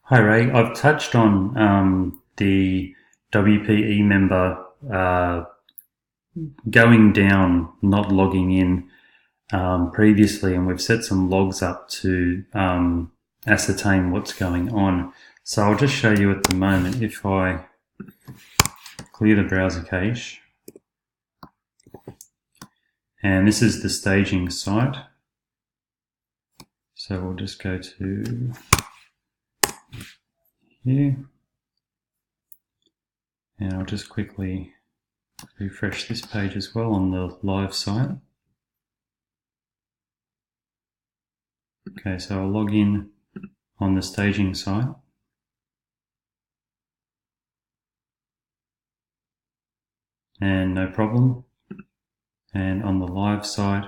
Hi Ray, I've touched on the WPE member going down, not logging in previously, and we've set some logs up to ascertain what's going on. So I'll just show you at the moment. If I clear the browser cache, and this is the staging site. So we'll just go to here, and I'll just quickly refresh this page as well on the live site. Okay, so I'll log in on the staging site. And no problem. And on the live site,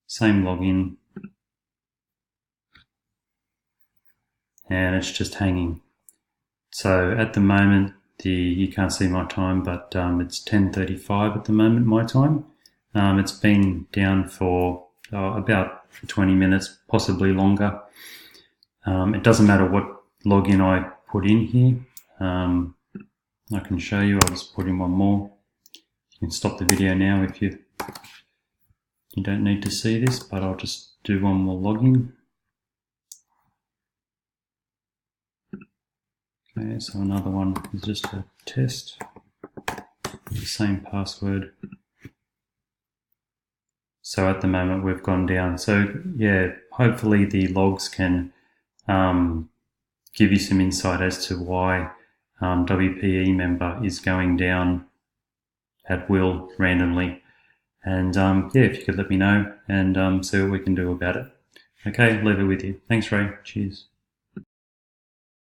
same login. And it's just hanging. So at the moment, you can't see my time, but it's 10:35 at the moment, my time. It's been down for about 20 minutes, possibly longer. It doesn't matter what login I put in here. I can show you. I'll just put in one more. You can stop the video now if you don't need to see this, but I'll just do one more login. Okay, so another one is just a test. The same password. So at the moment we've gone down. So yeah, hopefully the logs can give you some insight as to why WPE member is going down at will randomly. And yeah, if you could let me know and see what we can do about it. Okay, leave it with you. Thanks, Ray. Cheers.